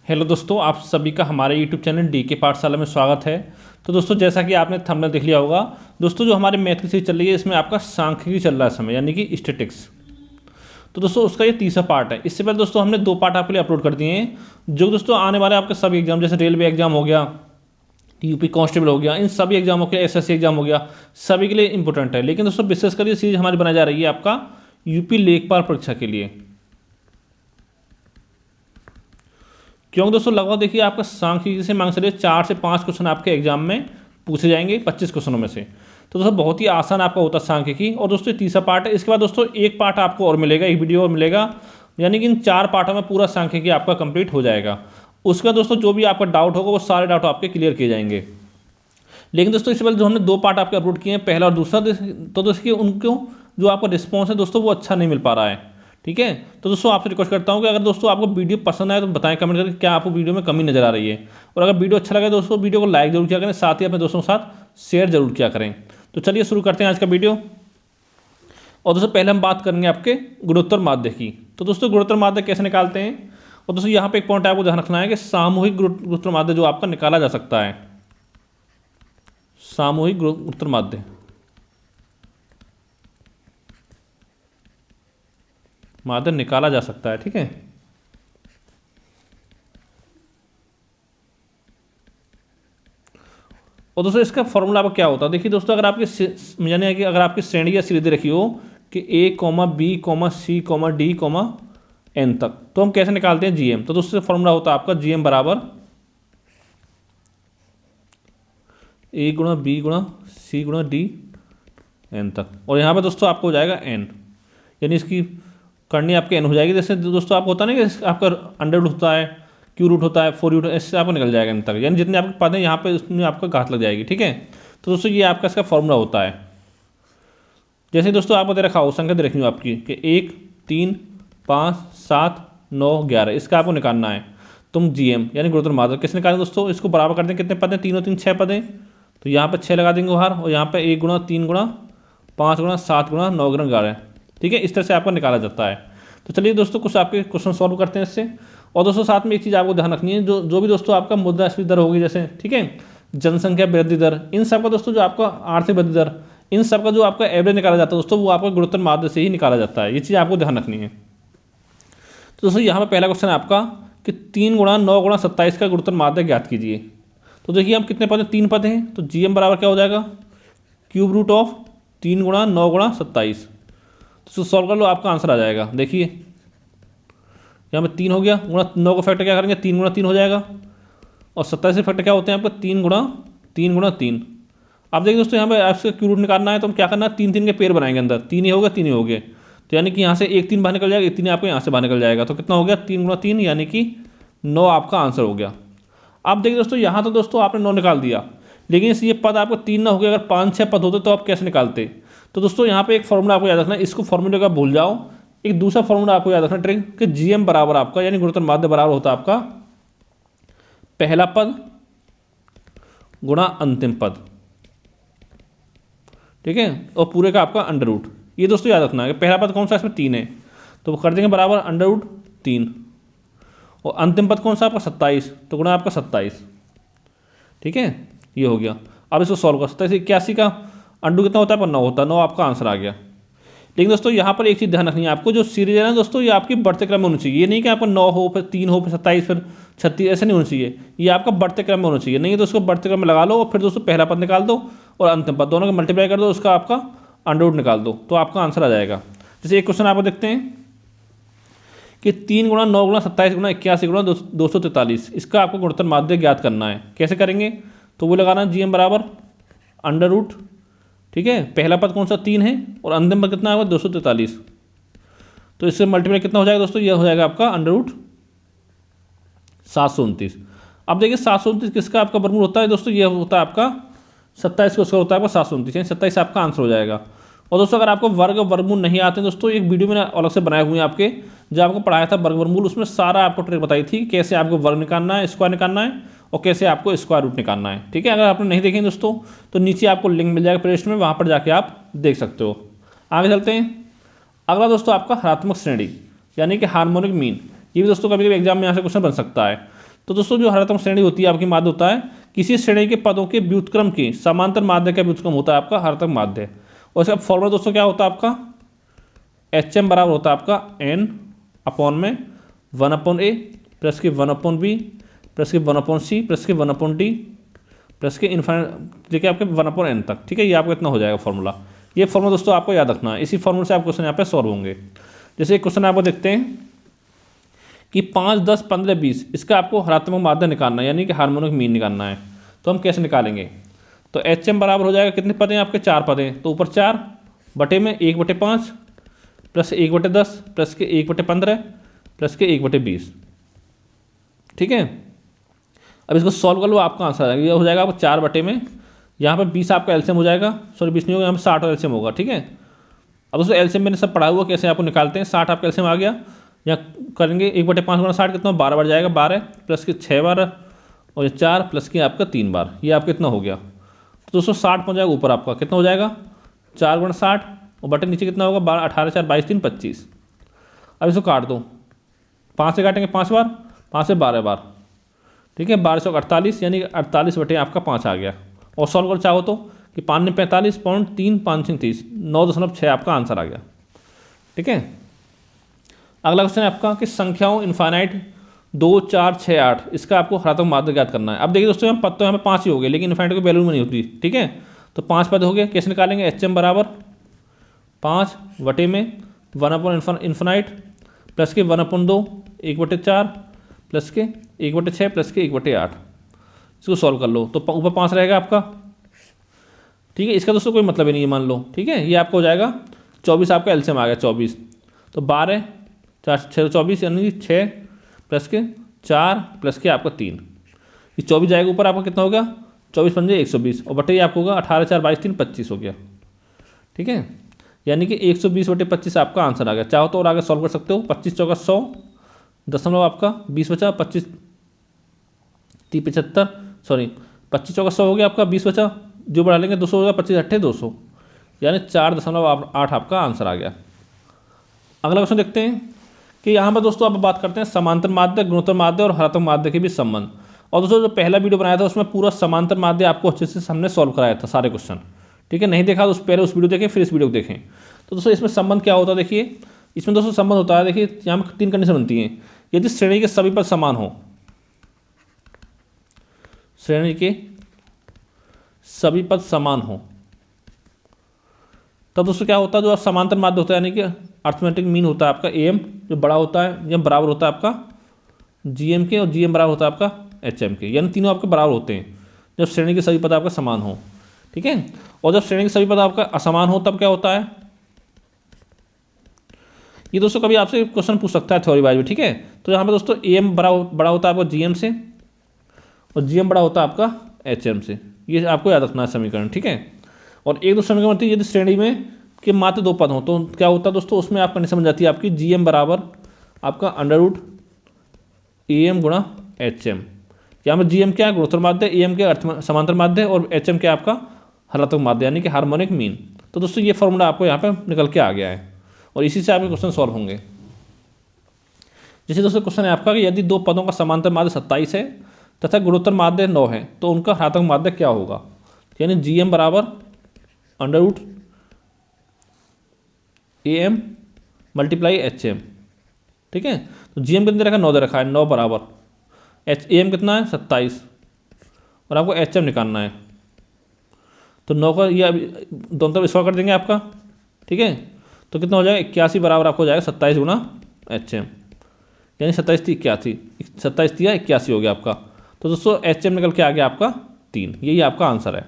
Hello दोस्तों, आप सभी का हमारे यूट्यूब चैनल डी के पाठशाला में स्वागत है। तो दोस्तों, जैसा कि आपने थंबनेल देख लिया होगा, दोस्तों जो हमारे मैथ की सीरीज चल रही है इसमें आपका सांख्यिकी चल रहा है समय, यानी कि स्टैटिक्स। तो दोस्तों उसका ये तीसरा पार्ट है। इससे पहले दोस्तों हमने 2 पार्ट आपके लिए अपलोड कर दिए हैं, जो दोस्तों आने वाले आपके सभी एग्जाम, जैसे रेलवे एग्जाम हो गया, यूपी कांस्टेबल हो गया, इन सभी एग्जामों के, एसएससी एग्जाम हो गया, सभी के लिए इंपॉर्टेंट है। लेकिन दोस्तों विशेषकर ये सीरीज हमारी बनाई जा रही है आपका यूपी लेखपाल परीक्षा के लिए। क्योंकि दोस्तों लगभग देखिए आपका सांख्यिकी से मांग चलिए 4 से 5 क्वेश्चन आपके एग्जाम में पूछे जाएंगे 25 क्वेश्चनों में से। तो दोस्तों बहुत ही आसान आपका होता है सांख्यिकी। और दोस्तों तीसरा पार्ट है। इसके बाद दोस्तों एक पार्ट आपको और मिलेगा, एक वीडियो और मिलेगा, यानी कि इन 4 पार्टों में पूरा सांख्यिकी आपका कंप्लीट हो जाएगा। उसका दोस्तों जो भी आपका डाउट होगा वो सारे डाउट आपके क्लियर किए जाएंगे। लेकिन दोस्तों इससे पहले जो हमने 2 पार्ट आपके अपलोड किए हैं, पहला और दूसरा, तो दोस्तों उनको जो आपका रिस्पॉन्स है दोस्तों वो अच्छा नहीं मिल पा रहा है। ठीक है, तो दोस्तों आपसे रिक्वेस्ट करता हूँ कि अगर दोस्तों आपको वीडियो पसंद आए तो बताएं कमेंट करके क्या आपको वीडियो में कमी नजर आ रही है। और अगर वीडियो अच्छा लगे दोस्तों वीडियो को लाइक जरूर किया करें, साथ ही अपने दोस्तों के साथ शेयर जरूर किया करें। तो चलिए शुरू करते हैं आज का वीडियो। और दोस्तों पहले हम बात करेंगे आपके गुणोत्तर माध्य की। तो दोस्तों गुणोत्तर माध्य कैसे निकालते हैं। और दोस्तों यहाँ पे एक पॉइंट आपको ध्यान रखना है कि सामूहिक गुणोत्तर माध्य जो आपका निकाला जा सकता है, सामूहिक गुणोत्तर माध्य माध्य निकाला जा सकता है। ठीक है, और दोस्तों इसका फॉर्मूला आपका क्या होता है। देखिए दोस्तों, अगर आपकी यानी कि अगर आपकी श्रेणी या सीरीज रखी हो कि ए comma B comma C comma D comma N तक, तो हम कैसे निकालते हैं जीएम। तो दोस्तों फॉर्मूला होता है आपका जीएम बराबर ए गुणा बी गुणा सी गुणा डी एन तक। और यहाँ पे दोस्तों आपको हो जाएगा एन, यानी इसकी करनी आपके एन हो जाएगी। जैसे दोस्तों आपको होता है ना कि आपका अंडर रूट होता है, क्यू रूट होता है, 4 रूट, इससे आपको निकल जाएगा एन तक, यानी जितने आपके पद हैं यहाँ पे उसमें आपका घात लग जाएगी। ठीक है, तो दोस्तों ये आपका इसका फॉर्मूला होता है। जैसे दोस्तों आपको दे रखा हो, संख्या दे रखी हो आपकी कि 1 3 5 7 9 11, इसका आपको निकालना है। तुम जीएम यानी गुणोत्तर माध्य कैसे निकालें दोस्तों, इसको बराबर कर दें, कितने पद हैं, तीनों 3 6 पद हैं, तो यहाँ पर 6 लगा देंगे बाहर, और यहाँ पर 1 गुणा 3 गुणा 5 गुणा 7 गुणा 9 गुणा 11। ठीक है, इस तरह से आपका निकाला जाता है। तो चलिए दोस्तों कुछ आपके क्वेश्चन सॉल्व करते हैं इससे। और दोस्तों साथ में एक चीज़ आपको ध्यान रखनी है, जो भी दोस्तों आपका मुद्रास्फीति दर होगी, जैसे ठीक है जनसंख्या वृद्धि दर, इन सब का दोस्तों जो आपका आर्थिक वृद्धि दर, इन सब का जो आपका एवरेज निकाला जाता है दोस्तों वो आपका गुणोत्तर माध्य से ही निकाला जाता है। ये चीज़ आपको ध्यान रखनी है। तो दोस्तों यहाँ पर पहला क्वेश्चन है आपका कि 3 गुणा 9 गुणा 27 का गुणोत्तर माध्य ज्ञात कीजिए। तो देखिए हम कितने पद हैं, 3 पद हैं, तो जीएम बराबर क्या हो जाएगा, क्यूब रूट ऑफ 3 गुणा 9 गुणा 27। तो सॉल्व कर लो, आपका आंसर आ जाएगा। देखिए यहाँ पे 3 हो गया, गुणा 9 का फैक्टर क्या करेंगे, 3 गुणा 3 हो जाएगा, और 27 के फैक्टर क्या होते हैं आपका 3 गुणा 3 गुणा 3। अब देखिए दोस्तों यहाँ पे आपसे क्यू रूट निकालना है, तो हम क्या करना है, 3 3 के पेयर बनाएंगे, अंदर 3 ही होगा 3 ही हो गए, तो यानी कि यहाँ से 1 3 बाहर निकल जाएगा, 1 3 आपको यहाँ से बाहर निकल जाएगा, तो कितना हो गया 3 गुणा 3 यानी कि 9 आपका आंसर हो गया। अब देखिए दोस्तों यहाँ तो दोस्तों आपने 9 निकाल दिया, लेकिन इस ये पद आपको 3 ना हो गया, अगर 5 6 पद होते तो आप कैसे निकालते। तो दोस्तों यहाँ पे एक फॉर्मूला आपको याद रखना है, इसको फॉर्मूले का भूल जाओ, एक दूसरा फॉर्मूला आपको याद रखना ट्रिक कि जीएम बराबर आपका यानी गुणोत्तर माध्य बराबर होता है आपका पहला पद गुणा अंतिम पद। ठीक है, और पूरे का आपका अंडर रूट। ये दोस्तों याद रखना है कि पहला पद कौन सा, इसमें 3 है, तो कर देंगे बराबर अंडर रूट 3, और अंतिम पद कौन सा आपका 27, तो गुणा आपका 27। ठीक है, ये हो गया। अब इसको सॉल्व कर, 27 81 का अंडू कितना होता है, पर 9 होता है, 9 आपका आंसर आ गया। लेकिन दोस्तों यहाँ पर एक चीज़ ध्यान रखनी है आपको, जो सीरीज है ना दोस्तों ये आपकी बढ़ते क्रम में होनी चाहिए। ये नहीं कि आपका 9 हो फिर 3 हो फिर 27 फिर 36, ऐसा नहीं होना चाहिए। ये आपका बढ़ते क्रम में होना चाहिए। नहीं तो उसको बढ़ते क्रम में लगा लो, और फिर दोस्तों पहला पद निकाल दो और अंतिम पद दोनों को मल्टीप्लाई कर दो, उसका आपका अंडर रूट निकाल दो, तो आपका आंसर आ जाएगा। जैसे एक क्वेश्चन आपको देखते हैं कि 3 गुणा 9 गुणा 27 गुणा 81 गुणा 243, इसका आपको गुणोत्तर माध्य ज्ञात करना है। कैसे करेंगे, तो वो लगाना जीएम बराबर अंडर रूट, ठीक है, पहला पद कौन सा 3 है, और अंतिम पद कितना होगा 243, तो इससे मल्टीप्लाई कितना हो जाएगा दोस्तों, यह हो जाएगा आपका अंडर रूट 729। अब देखिए 729 किसका आपका वर्गमूल होता है दोस्तों, यह होता है आपका 27 को, उसका होता है आपका 729, यानी 27 आपका आंसर हो जाएगा। और दोस्तों अगर आपको वर्गमूल नहीं आते हैं दोस्तों, एक वीडियो मैंने अलग से बनाए हुए हैं आपके, जो आपको पढ़ाया था वर्गमूल, उसमें सारा आपको ट्रिक बताई थी कैसे आपको वर्ग निकालना है, स्क्वायर निकालना है, और कैसे आपको स्क्वायर रूट निकालना है। ठीक है, अगर आपने नहीं देखें दोस्तों तो नीचे आपको लिंक मिल जाएगा प्लेलिस्ट में, वहाँ पर जाके आप देख सकते हो। आगे चलते हैं। अगला दोस्तों आपका हरात्मक श्रेणी यानी कि हार्मोनिक मीन, ये भी दोस्तों कभी कभी एग्जाम में यहाँ से क्वेश्चन बन सकता है। तो दोस्तों जो हरात्मक श्रेणी होती है आपकी माध्य होता है किसी श्रेणी के पदों के व्युत्क्रम की समांतर माध्य का व्युत्क्रम होता है आपका हरात्मक माध्य। और इसका फॉर्मूला दोस्तों क्या होता है आपका, एच एम बराबर होता है आपका एन अपॉन में 1/a प्लस के 1/b प्लस के 1/c प्लस के 1/d प्लस के इन्फाइनाइट देखिए आपके 1/n तक। ठीक है, ये आपका इतना हो जाएगा फॉर्मूला। ये फॉर्मूला दोस्तों आपको याद रखना है, इसी फॉर्मूले से आप क्वेश्चन यहाँ पे सॉल्व होंगे। जैसे एक क्वेश्चन आपको देखते हैं कि 5, 10, 15, 20 इसका आपको हरात्मक माध्य निकालना है, यानी कि हार्मोनिक मीन निकालना है। तो हम कैसे निकालेंगे, तो एच एम बराबर हो जाएगा, कितने पद हैं आपके, 4 पद हैं, तो ऊपर 4 बटे में 1/5 प्लस 1/10 प्लस के 1/15 प्लस के 1/20। ठीक है, अब इसको सॉल्व कर लो, आपका आंसर आएगा, ये हो जाएगा आपको 4 बटे में, यहाँ पर 20 आपका एलसीएम हो जाएगा, सॉरी 20 नहीं होगा, यहाँ पर 60 और एलसीएम होगा। ठीक है, अब दोस्तों एलसीएम मैंने सब पढ़ा हुआ कैसे आपको निकालते हैं। 60 आपका एलसीएम आ गया, यहाँ करेंगे 1/5 गुणा 60 कितना 12 बढ़ जाएगा, 12 प्लस के 6 बार और ये 4 प्लस के आपका 3 बार, ये आपका कितना हो गया। तो दोस्तों 60 पहुँच जाएगा ऊपर, आपका कितना हो जाएगा 4 गुणा 60 और बटे नीचे कितना होगा 12, 18, 4, 22, 3, 25। अब इसको काट दो, 5 से काटेंगे 5 बार, 5 से 12 बार। ठीक है, 12 से 48 यानी 48 बटे आपका 5 आ गया। और सॉल्व कर चाहो तो कि 5 ने 45 पॉइंट 3, 5 से 30, 9.6 आपका आंसर आ गया। ठीक है, अगला क्वेश्चन है आपका कि संख्याओं इनफाइनाइट 2, 4, 6, 8 इसका आपको हरात्मक माध्य ज्ञात करना है। अब देखिए दोस्तों, हम पद तो यहाँ पे 5 ही हो गए, लेकिन इनफाइनाइट की वैल्यू में नहीं होती। ठीक है, तो 5 पद हो गए, कैसे निकालेंगे, एच एम बराबर 5 बटे में 1/इनफाइनाइट प्लस के 1/2 1/4 प्लस के 1/6 प्लस के 1/8। इसको सॉल्व कर लो तो ऊपर 5 रहेगा आपका। ठीक है, इसका दोस्तों कोई मतलब ही नहीं है, मान लो। ठीक है, ये आपका हो जाएगा 24, आपका एलसीएम आ गया 24, तो 12 4 6 24 यानी 6 प्लस के 4 प्लस के आपका 3, ये 24 जाएगा ऊपर, आपका कितना हो गया 24 पंजे 120 और बटे आपको होगा 18, 4, 22, 3, 25 हो गया। ठीक है, यानी कि 120 बटे 25 आपका आंसर आ गया। चाहो तो और आगे सॉल्व कर सकते हो, 25 चौका 100 दशमलव आपका 20 बचा, 25 30 75 सॉरी 25 चौका 100 हो गया आपका, 20 बचा, जो बढ़ा लेंगे 200 होगा, 25 अट्ठे 200 यानी 4.8 आपका आंसर आ गया। अगला क्वेश्चन देखते हैं कि यहाँ पर दोस्तों आप बात करते हैं समांतर माध्य, गुणोत्तर माध्य और हरात्मक माध्य के बीच संबंध। और दोस्तों जो पहला वीडियो बनाया था उसमें पूरा समांतर माध्य आपको अच्छे से हमने सॉल्व कराया था सारे क्वेश्चन। ठीक है, नहीं देखा तो पहले उस वीडियो देखें, फिर इस वीडियो को देखें। तो दोस्तों इसमें संबंध क्या होता है, देखिए इसमें दोस्तों संबंध होता है, देखिए यहाँ पर 3 कंडीशन बनती हैं। यदि श्रेणी के सभी पद समान हो, श्रेणी के सभी पद समान हो, तब दोस्तों क्या होता है, जो समांतर माध्य होता है यानी कि अर्थमेटिक मीन होता है आपका एम, जो बड़ा होता है या बराबर होता है आपका जीएम के, और जीएम बराबर होता है आपका एचएम के, यानी तीनों आपके बराबर होते हैं जब श्रेणी के सभी पद आपका समान हो। ठीक है, और जब श्रेणी के सभी पद आपका असमान हो तब क्या होता है, ये दोस्तों कभी आपसे क्वेश्चन पूछ सकता है थ्योरी वाइज में। ठीक है, तो यहाँ पे दोस्तों एम बड़ा होता है आपका जीएम से और जीएम बड़ा होता है आपका एचएम से, ये आपको याद रखना है समीकरण। ठीक है, और एक दो समीकरण होती है यदि श्रेणी में के मात्र 2 पद हों तो क्या होता है दोस्तों, उसमें आपको नहीं समझ आती है आपकी जीएम बराबर आपका अंडर रूट एम गुणा एचएम। यहाँ पर जीएम क्या है, गुणोत्तर माध्य, एम के अर्थ समांतर माध्य और एचएम क्या आपका हरात्मक माध्य यानी कि हार्मोनिक मीन। तो दोस्तों ये फॉर्मूला आपको यहाँ पे निकल के आ गया है और इसी से आपके क्वेश्चन सॉल्व होंगे। जैसे दोस्तों क्वेश्चन है आपका कि यदि 2 पदों का समांतर माध्य 27 है तथा गुणोत्तर माध्य 9 है तो उनका हरात्मक माध्य क्या होगा, यानी जीएम बराबर under root M multiply H M. ठीक है, तो जीएम कितने रखा 9 दे रखा है, 9 बराबर एच एम कितना है 27 और आपको एच एम निकालना है, तो 9 का ये दोनों तरफ स्क्वायर कर देंगे आपका। ठीक है, तो कितना हो जाएगा 81 बराबर आपको हो जाएगा 27 गुणा एच एम, यानी 27 थी 81, 27 थी 81 हो गया आपका। तो दोस्तों एच एम निकल के आ गया आपका 3, यही आपका आंसर है।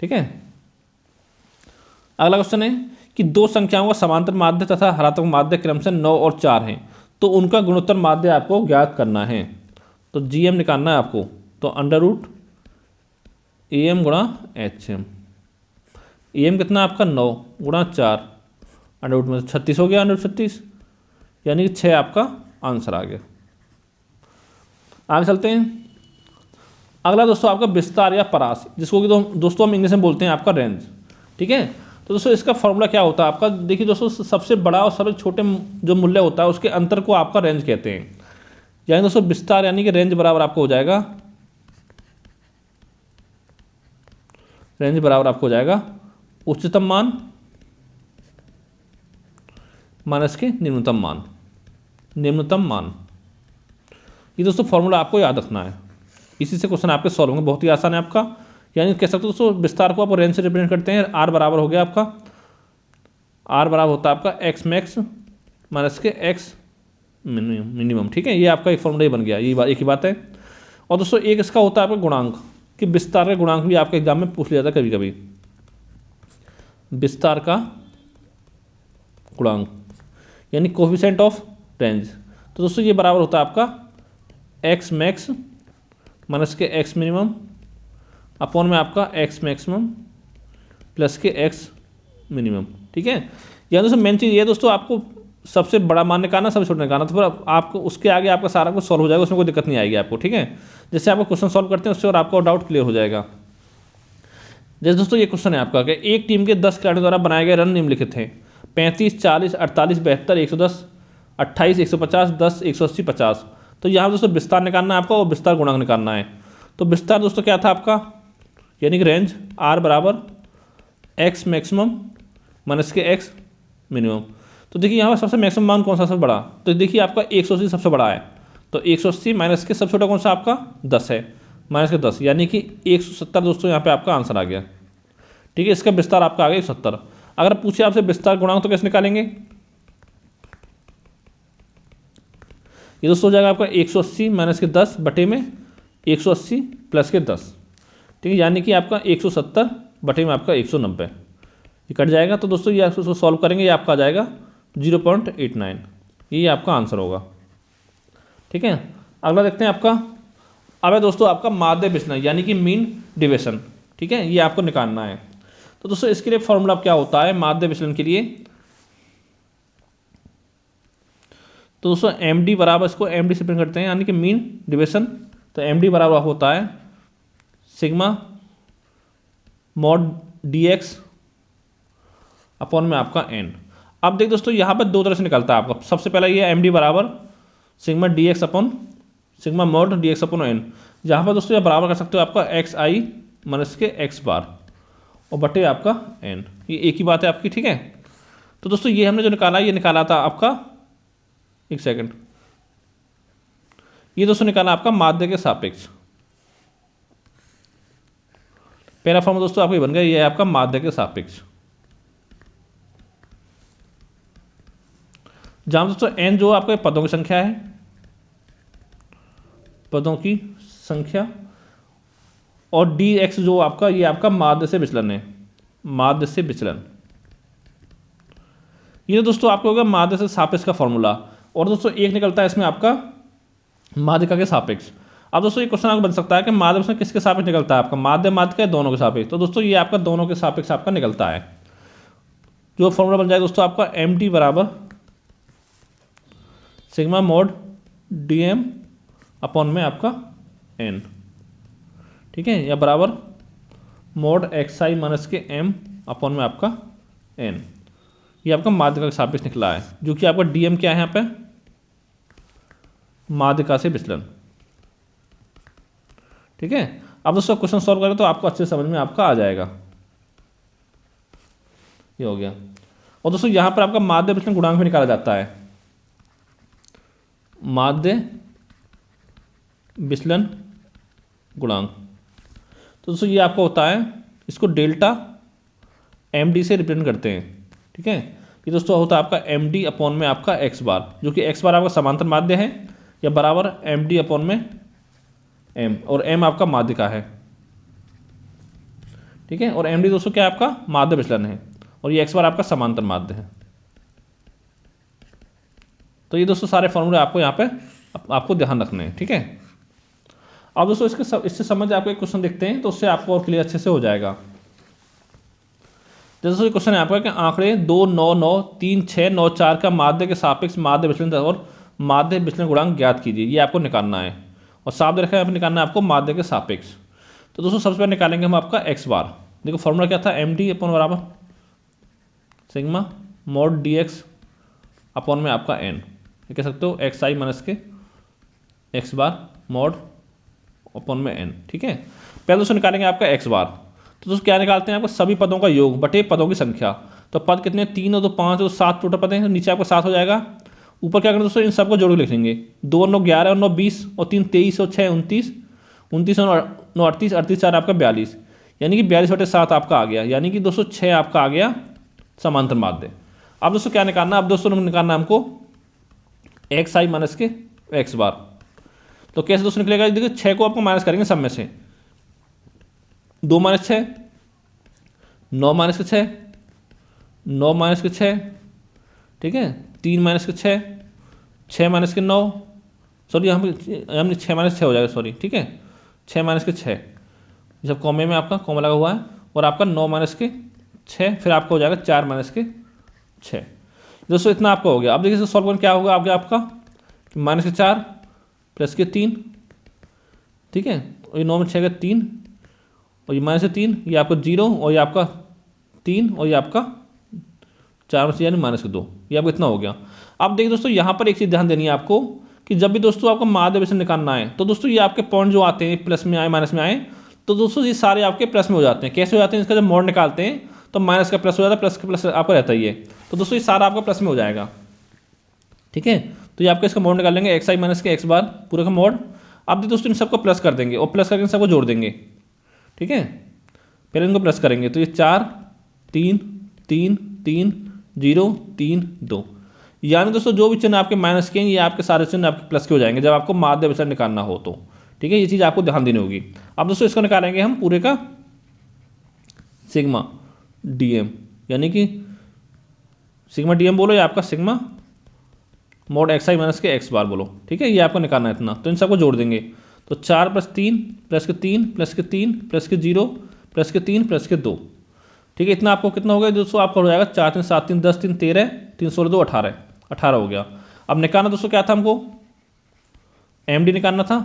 ठीक है, अगला क्वेश्चन है कि 2 संख्याओं का समांतर माध्य तथा हरात्मक माध्य क्रमशः 9 और 4 हैं तो उनका गुणोत्तर माध्य आपको ज्ञात करना है। तो जीएम निकालना है आपको, तो अंडर रूट एम गुणा एच एम, एम कितना आपका 9 गुणा 4 अंडर रूट में 36 हो गया, अंडर 36 यानी कि 6 आपका आंसर आ गया। आगे चलते हैं, अगला दोस्तों आपका विस्तार या परास, जिसको कि दोस्तों हम इंग्लिश में बोलते हैं आपका रेंज। ठीक है, तो दोस्तों इसका फॉर्मूला क्या होता है आपका, देखिए दोस्तों सबसे बड़ा और सबसे छोटे जो मूल्य होता है उसके अंतर को आपका रेंज कहते हैं। यानी दोस्तों विस्तार यानी कि रेंज बराबर आपको हो जाएगा, रेंज बराबर आपको हो जाएगा उच्चतम मान माइनस के निम्नतम मान, निम्नतम मान। ये दोस्तों फॉर्मूला आपको याद रखना है, इसी से क्वेश्चन आपके सॉल्व होंगे, बहुत ही आसान है आपका। यानी कह सकते हो दोस्तों विस्तार को आप रेंज से रिप्रेजेंट करते हैं। आर बराबर हो गया आपका, आर बराबर होता है आपका एक्स मैक्स माइनस के एक्स मिनिमम। ठीक है, ये आपका एक फॉर्मूला ही बन गया, ये एक ही बात है। और दोस्तों एक इसका होता है आपका गुणांक, कि विस्तार का गुणांक भी आपके एग्जाम में पूछ लिया जाता है कभी कभी, विस्तार का गुणांक यानी कोफिशिएंट ऑफ रेंज। तो दोस्तों ये बराबर होता है आपका एक्स मैक्स माइनस के एक्स मिनिमम अपॉन में आपका एक्स मैक्सिमम प्लस के एक्स मिनिमम। ठीक है, या दोस्तों मेन चीज़ ये दोस्तों आपको सबसे बड़ा मान निकालना, सबसे छोटा निकालना, तो फिर आपको उसके आगे आपका सारा कुछ सॉल्व हो जाएगा, उसमें कोई दिक्कत नहीं आएगी आपको। ठीक है, जैसे आपको क्वेश्चन सॉल्व करते हैं उससे और आपका डाउट क्लियर हो जाएगा। जैसे दोस्तों ये क्वेश्चन है आपका कि एक टीम के 10 खिलाड़ियों द्वारा बनाए गए रन निम्नलिखित हैं: 35, 40, 48, 72, 110, 28, 150, 10, 180, 50। तो यहाँ दोस्तों विस्तार निकालना है आपका और विस्तार गुणांक निकालना है। तो विस्तार दोस्तों क्या था आपका, यानी कि रेंज आर बराबर एक्स मैक्सिमम माइनस के एक्स मिनिमम। तो देखिए यहाँ पर सबसे मैक्सिमम मान कौन सा सबसे बड़ा, तो देखिए आपका 180 सबसे बड़ा है, तो 180 माइनस के सबसे छोटा कौन सा आपका 10 है, माइनस के 10 यानी कि 170 दोस्तों यहाँ पे आपका आंसर आ गया। ठीक है, इसका विस्तार आपका आ गया 170। अगर पूछे आपसे विस्तार गुणांक तो कैसे निकालेंगे, ये दोस्तों हो जाएगा आपका 180 माइनस के 10 बटे में 180 प्लस के 10। ठीक है, यानी कि आपका 170 बटे में आपका 190, ये कट जाएगा। तो दोस्तों ये आप इसको सॉल्व करेंगे, ये आपका आ जाएगा 0.89, ये आपका आंसर होगा। ठीक है, अगला देखते हैं आपका, अब है दोस्तों आपका माध्य विचलन यानी कि मीन डिविएशन। ठीक है, ये आपको निकालना है। तो दोस्तों इसके लिए फॉर्मूला क्या होता है माध्य विचलन के लिए, तो दोस्तों एम डी बराबर, इसको एम डी से प्रिंट करते हैं यानी कि मीन डिविएशन। तो एम डी बराबर होता है sigma mod D X upon में आपका एन। अब देख दोस्तों यहाँ पर दो तरह से निकलता है आपका, सबसे पहला ये एम डी बराबर sigma D X upon sigma mod D X upon N, जहाँ पर दोस्तों ये बराबर कर सकते हो आपका एक्स आई माइनस के एक्स बार और बटे आपका एन, ये एक ही बात है आपकी। ठीक है, तो दोस्तों ये हमने जो निकाला, ये निकाला था आपका, एक सेकंड, ये दोस्तों निकाला आपका माध्य के सापेक्ष। पहला फॉर्म दोस्तों आपको ये बन गया, ये है आपका माध्य के सापेक्ष, जहां दोस्तों एन जो आपके पदों की संख्या है, पदों की संख्या, और डी एक्स जो आपका, ये आपका माध्य से विचलन है, माध्य से विचलन। ये दोस्तों आपको होगा माध्य से सापेक्ष का फॉर्मूला। और दोस्तों एक निकलता है इसमें आपका माध्यिका के सापेक्ष। अब दोस्तों ये क्वेश्चन आपको बन सकता है कि माध्य में किसके सापेक्ष निकलता है आपका, माध्य माध्य का दोनों के सापेक्ष। तो दोस्तों ये आपका दोनों के सापेक्ष आपका निकलता है, जो फॉर्मूला बन जाएगा दोस्तों आपका एम टी बराबर sigma mod D M upon में आपका एन। ठीक है, या बराबर मॉड एक्स आई माइनस के एम अपॉन में आपका एन। ये आपका माध्यिका के सापेक्ष निकला है, जो कि आपका डीएम क्या है यहाँ पे, माध्यिका से विचलन। ठीक है, अब दोस्तों क्वेश्चन सॉल्व करें तो आपको अच्छे समझ में आपका आ जाएगा, ये हो गया। और दोस्तों यहाँ पर आपका माध्य विचलन गुणांक भी निकाला जाता है, माध्य विचलन गुणांक। तो दोस्तों ये आपका होता है, इसको डेल्टा एम डी से रिप्रेजेंट करते हैं। ठीक है, ये दोस्तों होता है आपका एम डी अपॉन में आपका एक्स बार, जो कि एक्स बार आपका समांतर माध्य है, या बराबर एम डी अपॉन में एम, और एम आपका माध्यिका है। ठीक है, और एम डी दोस्तों क्या है आपका माध्य विचलन है, और ये एक्स बार आपका समांतर माध्य है। तो ये दोस्तों सारे फॉर्मूले आपको यहाँ पे आपको ध्यान रखने हैं। ठीक है, अब दोस्तों इससे समझ आपको एक क्वेश्चन देखते हैं, तो उससे आपको और क्लियर अच्छे से हो जाएगा। जैसे क्वेश्चन है आपका कि आंकड़े 2, 9, 9, 3, 6, 9, 4 का माध्य के सापेक्ष माध्य विचलन और माध्य विचलन गुणांक ज्ञात कीजिए, ये आपको निकालना है। और साफ रखा है, निकालना है आपको माध्य के सापेक्ष। तो दोस्तों सबसे पहले निकालेंगे हम आपका एक्स बार। देखो फॉर्मूला क्या था, एम डी अपॉन बराबर sigma mod D X upon में आपका एन, ये कह सकते हो एक्स आई माइनस के एक्स बार मॉड अपॉन में एन। ठीक है, पहले दोस्तों निकालेंगे आपका एक्स बार। तो दोस्तों क्या निकालते हैं, आपको सभी पदों का योग बटे पदों की संख्या। तो पद कितने, 3 और 2 5 और 7 टोटल पद हैं, तो नीचे आपका 7 हो जाएगा। ऊपर क्या करें दोस्तों, इन सबको जोड़ के लिखेंगे। 2 और 9 11 और 9 20 और 3 23 और 6 29, 29 और 9 38, 38 4 आपका 42, यानी कि 42/7 आपका आ गया। यानी कि दोस्तों 6 आपका आ गया समांतर माध्य। अब दोस्तों क्या निकालना, अब दोस्तों निकालना हमको एक्स आई माइनस के एक्स बार। तो कैसे दोस्तों निकलेगा, देखिए 6 को आपको माइनस करेंगे सब में से। 2 माइनस 6, 9 माइनस के 6, 9 माइनस के 6, ठीक है, 3 माइनस के 6, 6 माइनस के 9, सॉरी हम 6 माइनस 6 हो जाएगा, सॉरी, ठीक है, 6 माइनस के 6, जब कॉमे में आपका कॉमा लगा हुआ है, और आपका 9 माइनस के 6, फिर आपका हो जाएगा 4 माइनस के 6। दोस्तों इतना आपका हो गया। अब देखिए सॉल्व करना क्या होगा आगे आपका, माइनस के 4 प्लस के 3, ठीक है, और ये 9 में 6 का 3, और ये माइनस से 3, ये आपका 0, और ये आपका 3, और ये आपका 4 में से यानी माइनस के 2, ये आपको इतना हो गया। अब देखिए दोस्तों यहाँ पर एक चीज़ ध्यान देनी है आपको कि जब भी दोस्तों आपको माध्य विचलन निकालना है, तो दोस्तों ये आपके पॉइंट जो आते हैं प्लस में आए माइनस में आए, तो दोस्तों ये सारे आपके प्लस में हो जाते हैं। कैसे हो जाते हैं, इसका जब मोड निकालते हैं तो माइनस का प्लस हो जाता है, प्लस का प्लस आपका रहता ही है। तो दोस्तों ये सारा आपका प्लस में हो जाएगा। ठीक है, तो ये आपका इसका मोड निकाल लेंगे, एक्स आई माइनस के एक्स बार पूरे का मोड। अब दोस्तों इन सबको प्लस कर देंगे, और प्लस करके सबको जोड़ देंगे। ठीक है, पहले इनको प्लस करेंगे, तो ये 4 3 3 3 0 3 2, यानी दोस्तों जो भी चिन्ह आपके माइनस के हैं ये आपके सारे चिन्ह आपके प्लस के हो जाएंगे जब आपको माध्य विचलन निकालना हो तो। ठीक है, ये चीज़ आपको ध्यान देनी होगी। अब दोस्तों इसको निकालेंगे हम पूरे का सिग्मा डीएम, यानी कि सिग्मा डीएम बोलो या आपका sigma mode x I minus के एक्स बार बोलो। ठीक है, ये आपको निकालना है इतना, तो इन सबको जोड़ देंगे। तो 4 + 3 प्लस के 3 प्लस के 3 प्लस के 0 प्लस के 3 प्लस के 2। ठीक है, इतना आपको कितना हो गया दोस्तों, आपका हो जाएगा 4 3 7 3 10 3 13 3 16 2 18, 18 हो गया। अब निकालना दोस्तों क्या था हमको, एम डी निकालना था,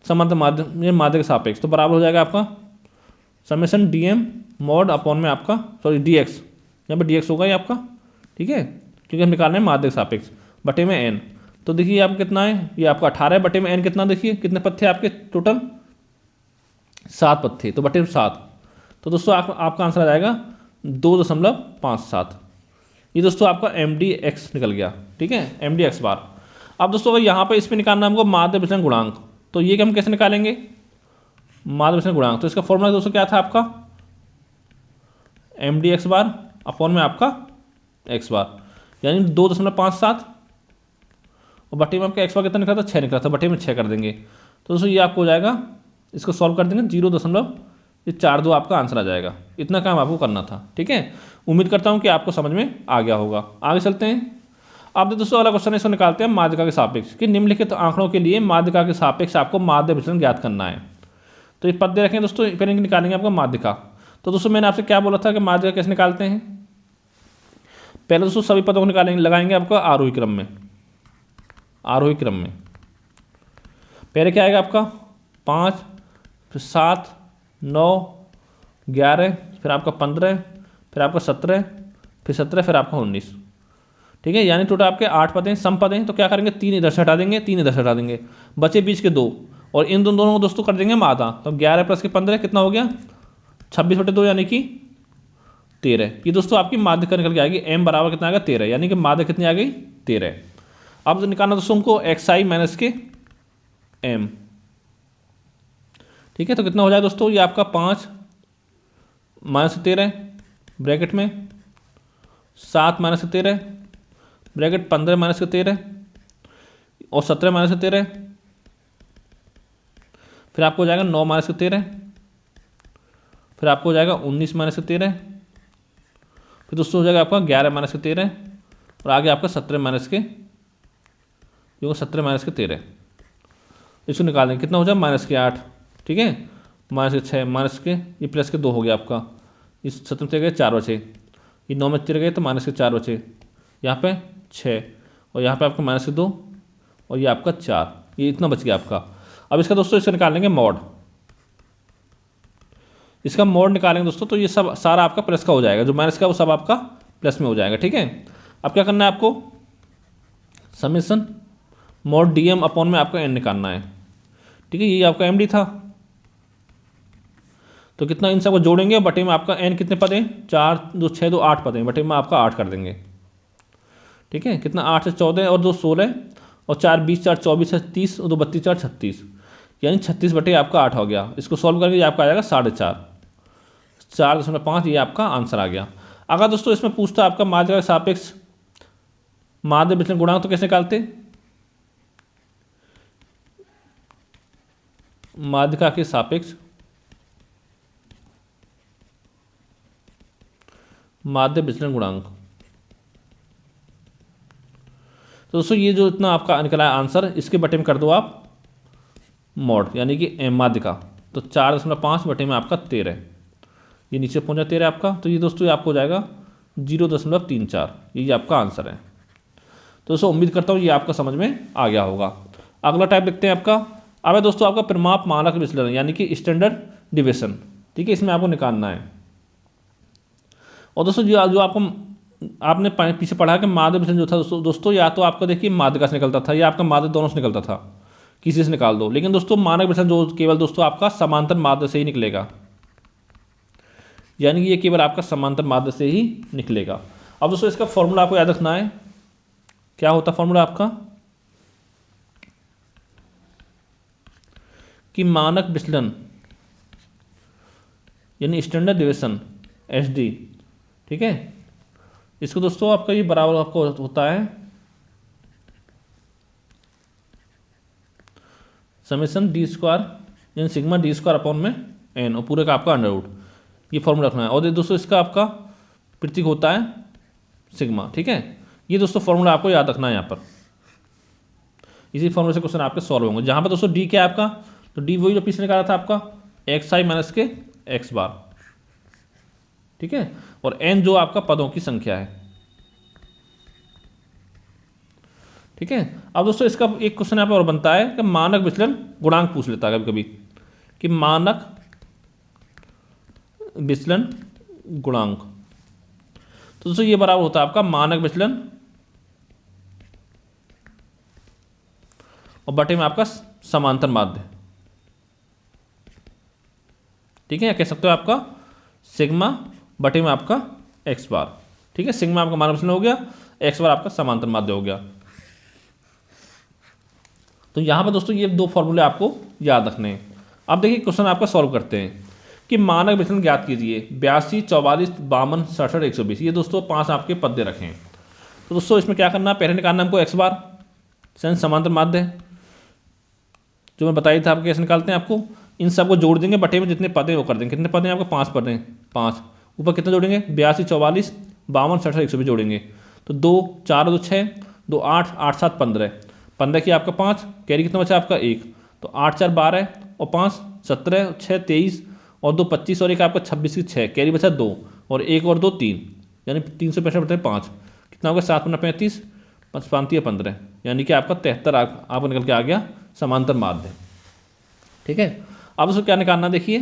समांतर माध्य माध्य के सापेक्ष। तो बराबर हो जाएगा आपका summation D M mod upon में आपका, सॉरी डी एक्स, यहाँ पर डी एक्स होगा ये आपका। ठीक है, क्योंकि हम निकालना है माध्य के सापेक्ष, बटे में एन। तो देखिए आपका कितना है, ये आपका 18 बटे में एन कितना, देखिए कितने पद थे आपके टोटल, 7 पद थे, तो बटे 7। तो दोस्तों आपका आंसर आ जाएगा 2.57। ये दोस्तों आपका एम डी एक्स निकल गया। ठीक है, एम डी एक्स बार। अब दोस्तों अगर यहाँ पर इस पर निकालना हमको माध्य विचलन गुणांक, तो ये हम कैसे निकालेंगे माध्य विचलन गुणांक। तो इसका फॉर्मूला दोस्तों क्या था आपका, M D X bar upon में आपका एक्स बार, यानी 2.57, और बटे में आपका एक्स बार कितना निकला था, 6 निकला था, बटे में 6 कर देंगे। तो दोस्तों ये आपको हो जाएगा, इसको सॉल्व कर देंगे, 0.42 आपका आंसर आ जाएगा। इतना काम आपको करना था। ठीक है, उम्मीद करता हूँ कि आपको समझ में आ गया होगा। आगे चलते हैं। अब दोस्तों अगला क्वेश्चन है, इसको निकालते हैं माध्यिका के सापेक्ष कि निम्नलिखित आंकड़ों के लिए माध्यिका के सापेक्ष आपको माध्य विचलन ज्ञात करना है। तो ये पद दे रखें दोस्तों, पहले निकालेंगे आपका माध्यिका। तो दोस्तों मैंने आपसे क्या बोला था कि माध्यिका कैसे निकालते हैं, पहले दोस्तों सभी पदों को निकालेंगे, लगाएंगे आपका आरोही क्रम में। आरोही क्रम में पहले क्या आएगा आपका 5, फिर 7 9 11, फिर आपका 15, फिर आपका 17, फिर 17, फिर आपका 19। ठीक है, यानी टोटल आपके 8 पद हैं, सम पद हैं। तो क्या करेंगे, 3 इधर से हटा देंगे, 3 इधर से हटा देंगे, बचे बीच के 2, और इन दोनों को दोस्तों कर देंगे माधा। तो 11 प्लस के 15 कितना हो गया, 26/2, यानी कि 13। ये दोस्तों आपकी माध्यिका निकल के आएगी, m बराबर कितना आएगा 13, यानी कि माध्यिका कितनी आ गई 13। अब निकालना दोस्तों हमको एक्स आई माइनस के m। ठीक है, तो कितना हो जाएगा दोस्तों, ये आपका 5 - 13 ब्रैकेट में, 7 - 13 ब्रैकेट, 15 - 13 और 17 - 13, फिर आपको हो जाएगा 9 - 13, फिर आपको हो जाएगा 19 - 13, फिर दोस्तों हो जाएगा आपका 11 - 13, और आगे आपका 17 - 13। इसको निकाल देंगे, कितना हो जाएगा -8। ठीक है, -6 माइनस के ये प्लस के 2 हो गया आपका, इस 17 से गए 4 बचे, ये 9 में 13 गए तो -4 बचे, यहाँ पे 6, और यहाँ पे आपका -2, और ये आपका 4, ये इतना बच गया आपका। अब इसका दोस्तों इसका निकालेंगे मॉड, इसका मोड निकालेंगे दोस्तों, तो ये सब सारा आपका प्लस का हो जाएगा, जो माइनस का वो सब आपका प्लस में हो जाएगा। ठीक है, अब क्या करना है आपको, summation mod D M upon में आपका एन निकालना है। ठीक है, ये आपका एम डी था। तो कितना इन सबको जोड़ेंगे, बटे में आपका एन कितने पद हैं, 4 2 6 2 8 पद हैं, बटे में आपका 8 कर देंगे। ठीक है, कितना 8 से 14 और 2 16 और 4 20 4 24 है 30 और 2 32 4 36, यानी 36 बटे आपका 8 हो गया। इसको सॉल्व करके ये आपका आ जाएगा 4.5, 4.5 ये आपका आंसर आ गया। अगर दोस्तों इसमें पूछता आपका माध्यिका के सापेक्ष माध्य विचलन गुणांक तो कैसे निकालते, माध्यिका के सापेक्ष माध्य विचलन गुणांक। तो दोस्तों ये जो इतना आपका निकला है आंसर, इसके बटे में कर दो आप मॉड, यानी कि माध्यिका। तो 4.5 बटे में आपका 13, ये नीचे पहुंचा 13 आपका। तो ये दोस्तों ये आपको हो जाएगा 0.34, ये आपका आंसर है। तो दोस्तों उम्मीद करता हूँ ये आपका समझ में आ गया होगा। अगला टाइप देखते हैं आपका। अब है दोस्तों आपका परिमाप मानक विचलन, यानी कि स्टैंडर्ड डिविएशन। ठीक है, इसमें आपको निकालना है। और दोस्तों जो आपको आपने पीछे पढ़ा कि माध्य विचलन जो था दोस्तों या तो आपका देखिए माध्यिका से निकलता था या आपका माध्य दोनों से निकलता था, किसी से निकाल दो। लेकिन दोस्तों मानक विचलन जो केवल दोस्तों आपका समांतर माध्य से ही निकलेगा, यानी ये केवल आपका समांतर माध्य से ही निकलेगा। अब दोस्तों इसका फॉर्मूला आपको याद रखना है। क्या होता है फॉर्मूला आपका, कि मानक विचलन यानी स्टैंडर्ड डिविएशन एस डी। ठीक है, इसको दोस्तों आपका ये बराबर आपको होता है समेशन डी स्क्वायर यानी सिग्मा डी स्क्वायर अपॉन में एन, और पूरे का आपका अंडर रूट, ये फॉर्मूला रखना है। और दोस्तों इसका आपका प्रतीक होता है सिग्मा। ठीक है, ये दोस्तों फॉर्मूला आपको याद रखना है यहाँ पर। इसी फॉर्मूले से क्वेश्चन आपके सॉल्व होंगे। जहाँ पर दोस्तों डी क्या है आपका, तो डी वही जो पीछे निकाला था आपका एक्स आई माइनस के एक्स बार। ठीक है, और एन जो आपका पदों की संख्या है। ठीक है, अब दोस्तों इसका एक क्वेश्चन यहाँ पर और बनता है कि मानक विचलन गुणांक पूछ लेता है कभी कभी, कि मानक विचलन गुणांक। तो दोस्तों ये बराबर होता है आपका मानक विचलन और बटे में आपका समांतर माध्य। ठीक है, या कह सकते हो आपका सिग्मा बटे में आपका एक्स बार। ठीक है, सिग्मा आपका मानक विचलन हो गया, एक्स बार आपका समांतर माध्य हो गया। तो यहां पर दोस्तों ये दो फॉर्मूले आपको याद रखने हैं। अब देखिए क्वेश्चन आपका सॉल्व करते हैं कि मानक विचलन ज्ञात कीजिए 82 44 52 67 120। ये दोस्तों 5 आपके पद दे रखे हैं। तो दोस्तों इसमें क्या करना है, पहले निकालना हमको एक्स बार सेंस समांतर माध्य है, जो मैं बताई था आपको कैसे निकालते हैं। आपको इन सबको जोड़ देंगे, बटे में जितने पद हैं वो कर देंगे। कितने पद हैं आपको, 5 पद हैं, 5 ऊपर कितने जोड़ेंगे 82 44 52 67 120 जोड़ेंगे। तो 2 4 2 6 2 8 8 7 15 15 की आपका 5, कैरी कितना बचा आपका 1, तो 8 4 12 और 5 17 6 23 और 2 25 और एक आपका 26 की 6, कैरी बचा 2 और 1 और 2 3, यानी 365 बटे 5 कितना होगा 7 15 35 5 15, यानी कि आपका 73 आपको निकल के आ गया समांतर माध्य। ठीक है, अब उसको क्या निकालना देखिए,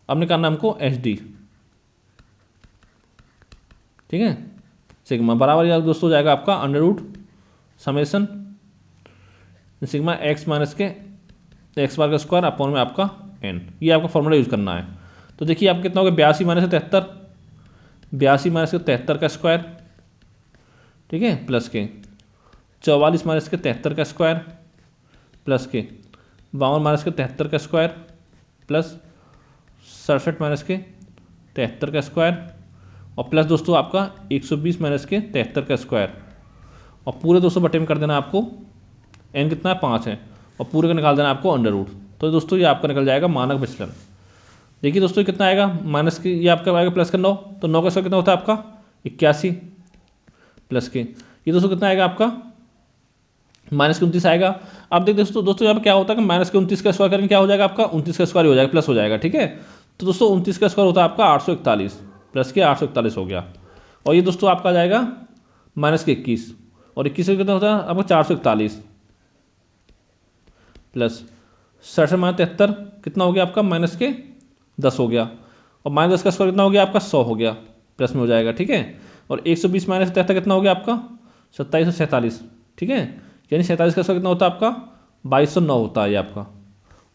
अब निकालना हमको एच डी। ठीक है, सिग्मा बराबर या दोस्तों जाएगा आपका under root summation sigma X minus के एक्स बार का स्क्वायर अपॉन में आपका एन। ये आपका फॉर्मूला यूज करना है। तो देखिए आप कितना हो गया 82 माइनस 73, 82 माइनस के 73 का स्क्वायर। ठीक है, प्लस के 44 माइनस के 73 का स्क्वायर, प्लस के 52 माइनस के 73 का स्क्वायर, प्लस 67 माइनस के 73 का स्क्वायर, और प्लस दोस्तों आपका 120 माइनस के 73 का स्क्वायर, और पूरे दोस्तों बटे में कर देना आपको एन कितना है 5 है, और पूरे का निकाल देना आपको अंडर रूट। तो दोस्तों ये आपका निकल जाएगा मानक विचलन। देखिए दोस्तों कितना आएगा, माइनस के ये आपका आएगा प्लस का 9, तो 9 का स्क्वायर कितना होता है आपका 81, प्लस के ये दोस्तों कितना आएगा आपका माइनस के 29 आएगा। अब देखिए दोस्तों यहाँ पर क्या होता है कि माइनस के 29 का स्क्वायर करेंगे क्या हो जाएगा आपका 29 का स्क्वायर हो जाएगा, प्लस हो जाएगा। ठीक है, तो दोस्तों 29 का स्क्वायर होता है आपका 841, प्लस के 841 हो गया, और ये दोस्तों आपका आ जाएगा माइनस के 21, और 21 कितना होता है आपका 441, प्लस 67 माइनस 73 कितना हो गया आपका माइनस के 10 हो गया, और माइनस 10 का स्क्वायर कितना हो गया आपका 100 हो गया, प्लस में हो जाएगा। ठीक है, और 120 माइनस 73 कितना हो गया आपका 2747, ठीक है, यानी 47 का स्क्वायर कितना होता है आपका 2209 होता है ये आपका,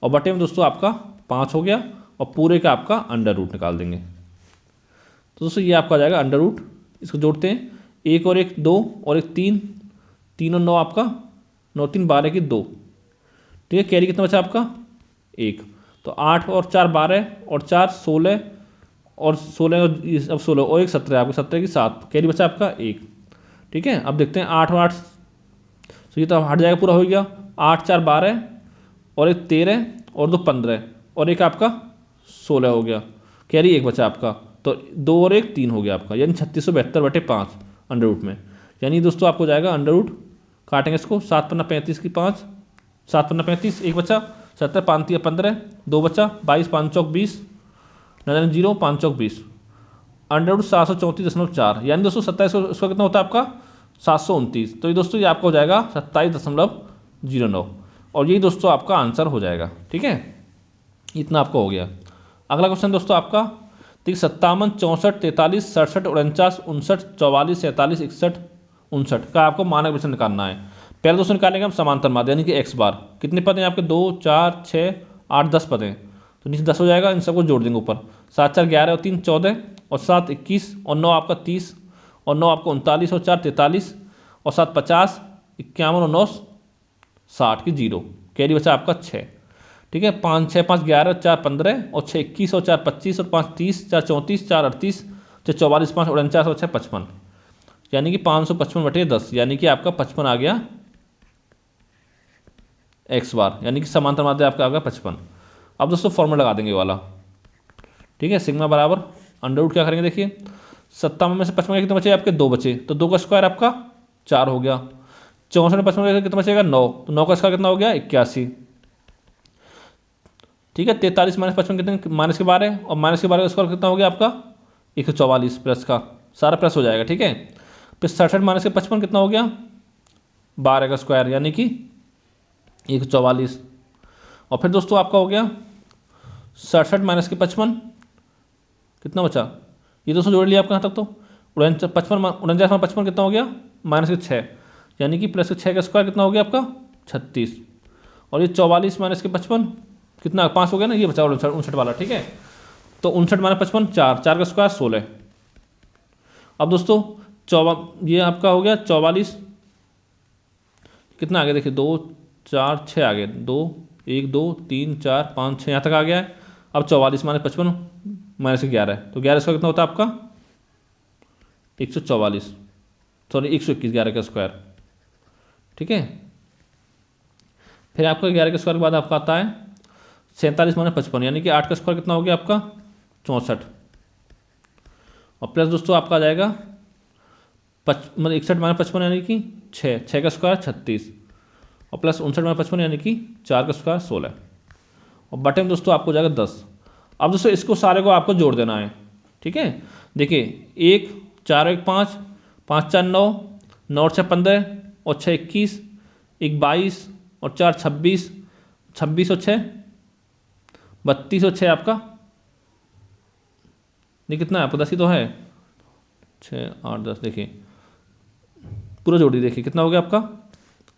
और बटे में दोस्तों आपका 5 हो गया, और पूरे का आपका अंडर रूट निकाल देंगे। तो दोस्तों ये आपका आ जाएगा अंडर रूट, इसको जोड़ते हैं, 1 और 1 2 और 1 3, 3 और 9 आपका 9 3 12 की 2, ठीक है, कैरी कितना बचा आपका 1, तो 8 और 4 12 और 4 16 और 16 और अब 16 और 1 17 आपको 17 की 7, कैरी बचा आपका 1, ठीक है। अब देखते हैं 8 और 8, तो ये तो हट जाएगा, पूरा हो गया, 8 4 12 और 1 13 और 2 15 और एक आपका 16 हो गया, कैरी 1 बचा आपका, तो 2 और 1 3 हो गया आपका, यानी 3672/5 अंडर रूट में। यानी दोस्तों आपको जाएगा अंडर रूट, काटेंगे इसको, 7 पन्ना 35 की 5, 7 पन्ना 35, 1 बचा, 70 5 3 15, 2 बचा, 22 5 चौक 20, 0 5 चौक 20, अंडर रूट 734.4, यानी दोस्तों 27 उसका कितना होता है आपका 729। तो ये दोस्तों ये आपका हो जाएगा 27.09, और यही दोस्तों आपका आंसर हो जाएगा, ठीक है, इतना आपका हो गया। अगला क्वेश्चन दोस्तों आपका देखिए 57 64 43 67 49 59 44 47 61 59 का आपको मानक विचलन निकालना है। पहले दोस्तों निकालेंगे हम समांतर माध्य यानी कि एक्स बार, कितने पद हैं आपके 2 4 6 8 10 पद हैं, तो नीचे 10 हो जाएगा, इन सबको जोड़ देंगे ऊपर, 7 4 11 और 3 14 और 7 21 और 9 आपका 30 और 9 आपको 39 और 4 43 और 7 50 51 और 9 60 की 0, कैरी बचा आपका 6, ठीक है, 5 6 5 11 4 15 और 6 21 और 4 25 और 5 30 4 34 4 38 6 44 5 49 और 6 55, यानी कि 555/10, यानी कि आपका 55 आ गया एक्स बार, यानी कि समांतर माध्य आपका आ गया 55। अब दोस्तों फॉर्मूला लगा देंगे वाला, ठीक है, सिग्मा बराबर अंडर रूट क्या करेंगे, देखिए 57 में से 55 कितने बचे आपके 2 बचे, तो 2 का स्क्वायर आपका 4 हो गया, 64 में 55 कितना बचेगा 9, तो 9 का स्क्वायर कितना हो गया 81, ठीक है, 43 माइनस 55 कितने माइनस के 12, और माइनस के 12 का स्क्वायर कितना हो गया आपका 144 प्लस का सारा प्लस हो जाएगा, ठीक है, फिर 67 माइनस के 55 कितना हो गया 12 का स्क्वायर, यानी कि 144, और फिर दोस्तों आपका हो गया 67 माइनस के 55 कितना बचा, ये दोस्तों जोड़ लिया आपका यहाँ तक, तो 49 में 55 कितना हो गया माइनस के 6, यानी कि प्लस के 6 का स्क्वायर कितना हो गया आपका 36, और ये 44 माइनस के 55 कितना 5 हो गया ना, ये बचा 59 वाला, ठीक है, तो 59 माइनस 55 4, 4 का स्क्वायर 16। अब दोस्तों ये आपका हो गया 44, कितना आ गया देखिए 2 4 6 आ गए, 2 1 2 3 4 5 6 यहाँ तक आ गया है। अब 44 माइनस 55 माइनस 11, तो 11 स्क्वायर कितना होता है आपका 144, सॉरी 121, 11 का स्क्वायर, ठीक है, फिर आपका 11 के स्क्वायर के बाद आपका आता है 47 माइनस 55, यानी कि 8 का स्क्वायर कितना हो गया आपका 64, और प्लस दोस्तों आपका आ जाएगा 61 माइनस 55 यानी कि 6 का स्क्वायर 36, और प्लस 59 माइनस 55 यानी कि 4 का स्क्वायर 16, और बटे में दोस्तों आपको हो जाएगा 10। अब दोस्तों इसको सारे को आपको जोड़ देना है, ठीक है, देखिए 1 4 1 5 5 4 9 9 और 6 15 और 6 21 1 22 और 4 26 26 और 6 32 और 6 आपका नहीं कितना है आपको 10 ही तो है, 6 8 10, देखिए पूरा जोड़ दी, देखिए कितना हो गया आपका,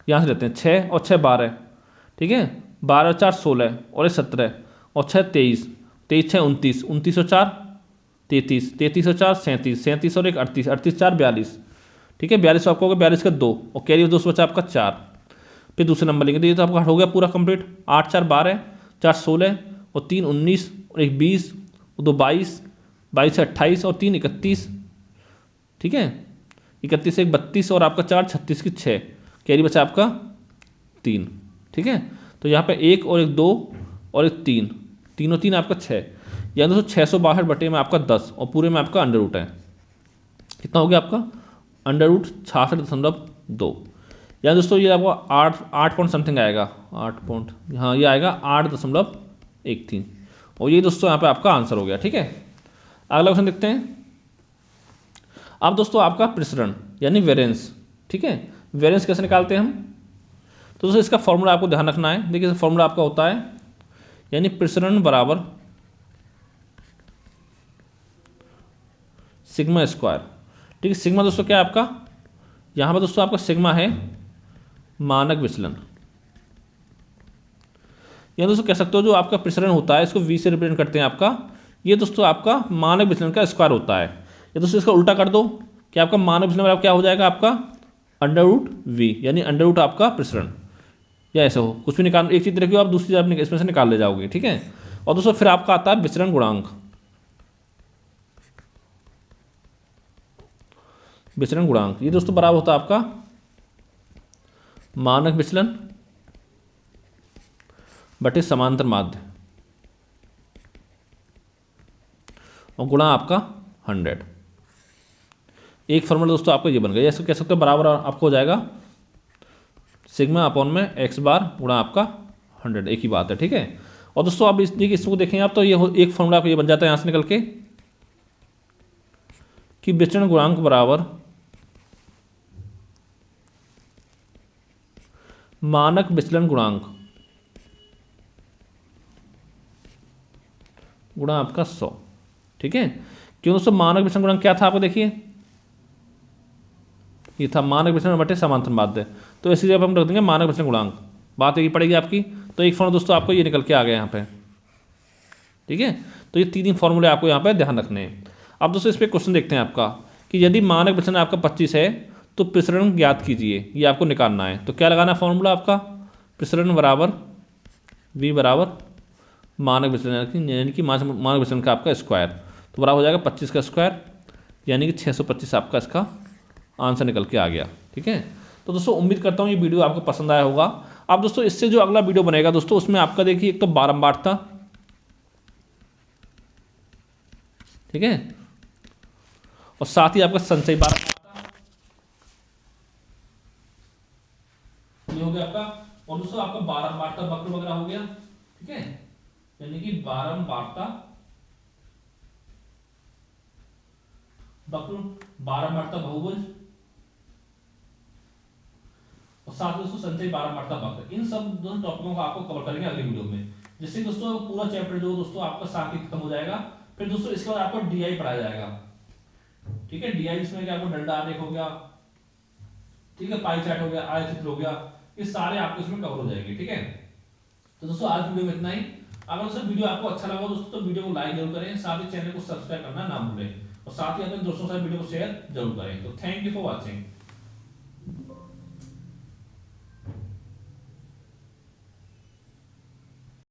यहाँ से लेते हैं 6 और 6 12, ठीक है, 12 और 4 16 और 1 17 और 6 23 23 6 29 29 और 4 33 33 और 4 37 37 और 1 38 38 4 42, ठीक है, 42 आपको हो गया 42 का 2, और कैरी दोस्तों बचा आपका 4, फिर दूसरे नंबर लेंगे तो ये तो आपका हो गया पूरा कंप्लीट, 8 4 12 4 16 और 3 19 और 1 20 और 2 22 22 से 28 और 3 31, ठीक है, 31 से 1 32 और आपका 4 36 की 6, कैरी बचा आपका 3, ठीक है, तो यहाँ पे 1 और 1 2 और 1 3, 3 और 3 आपका 6, यानी दोस्तों 662 बटे में आपका 10, और पूरे में आपका अंडर रूट है, कितना हो गया आपका अंडर रूट 66.2, यानी दोस्तों ये आपको 8 पॉइंट समथिंग आएगा, 8 पॉइंट, हाँ ये आएगा 8.13, और ये दोस्तों यहाँ पे आपका आंसर हो गया, ठीक है। अगला क्वेश्चन देखते हैं। अब दोस्तों आपका प्रसरण यानी वेरिएंस, ठीक है, वेरिएंस कैसे निकालते हैं हम, तो दोस्तों इसका फॉर्मूला आपको ध्यान रखना है, देखिए फॉर्मूला आपका होता है यानी प्रसरण बराबर सिग्मा स्क्वायर, ठीक है, सिग्मा दोस्तों क्या है आपका, यहाँ पर दोस्तों आपका सिग्मा है मानक विचलन, या दोस्तों कह सकते हो जो आपका प्रसरण होता है इसको v से रिप्रेजेंट करते हैं आपका, ये दोस्तों आपका मानक विचलन का स्क्वायर होता है। या दोस्तों इसका उल्टा कर दो कि आपका मानक विचलन बराबर क्या हो जाएगा आपका √v, यानी √ आपका प्रसरण, या ऐसा हो कुछ भी निकाल, एक चीज रखियो आप, दूसरी चीज आप इसमें से निकाल ले जाओगे, ठीक है। और दोस्तों फिर आपका आता है विचरण गुणांक, विचरण गुणांक ये दोस्तों बराबर होता है आपका मानक विचलन बटे समांतर माध्य और गुणा आपका 100। एक फॉर्मूला दोस्तों आपका ये बन गया, ऐसे कह सकते हो बराबर आपको हो जाएगा सिग्मा अपॉन में x बार गुणा आपका 100, एक ही बात है, ठीक है। और दोस्तों आप इसको देखेंगे आप तो ये एक फॉर्मूला आपको ये बन जाता है यहाँ से निकल के कि विचरण गुणांक बराबर मानक विचलन गुणांक गुणा आपका 100, ठीक है। क्यों दोस्तों मानक विचलन गुणांक क्या था आपको देखिए, ये था मानक विचलन बटे समांतर माध्य, तो इसी जगह हम रख देंगे मानक विचलन गुणांक, बात एक ही पड़ेगी आपकी। तो एक फॉर्मूला दोस्तों आपको ये निकल के आ गया यहाँ पे, ठीक है। तो ये तीन फॉर्मूले आपको यहाँ पे ध्यान रखने हैं। अब दोस्तों इस पर क्वेश्चन देखते हैं आपका कि यदि मानक विचलन आपका 25 है तो प्रसरण ज्ञात कीजिए, ये आपको निकालना है। तो क्या लगाना है फॉर्मूला आपका, प्रसरण बराबर v बराबर मानक विचलन, यानी कि मानक विचलन का आपका स्क्वायर, तो बराबर हो जाएगा 25 का स्क्वायर, यानी कि 625 आपका इसका आंसर निकल के आ गया, ठीक है। तो दोस्तों उम्मीद करता हूँ ये वीडियो आपको पसंद आया होगा। अब दोस्तों इससे जो अगला वीडियो बनेगा दोस्तों उसमें आपका देखिए एक तो बारंबारता, ठीक है, और साथ ही आपका संचयी बारंबारता, ये हो गया आपका। और दोस्तों आपका बारंबारता वक्र वगैरह हो गया, ठीक है, यानी कि बारंबारता वक्र, बारंबारता बहुभुज और साथ में दोस्तों संचयी बारंबारता वक्र, इन सब दोनों टॉपिकों को आपको कवर करेंगे अगले वीडियो में, जिससे दोस्तों पूरा चैप्टर जो दोस्तों आपका सांख्यिकी खत्म हो जाएगा। फिर दोस्तों इसके बाद आपको डीआई पढ़ाया जाएगा, ठीक है। डीआई जिसमें क्या आपको डेल्टा आरेख हो गया, ठीक है, पाई चार्ट हो गया, आयतचित्र हो गया, ये सारे आपको इसमें कवर हो जाएंगे, ठीक है। तो दोस्तों आज वीडियो में इतना ही। अगर दोस्तों वीडियो आपको अच्छा लगा दोस्तों तो वीडियो को लाइक जरूर करें, साथ ही चैनल को सब्सक्राइब करना ना भूलें और साथ ही अपने दोस्तों के साथ वीडियो को शेयर जरूर करें। तो थैंक यू फॉर वॉचिंग।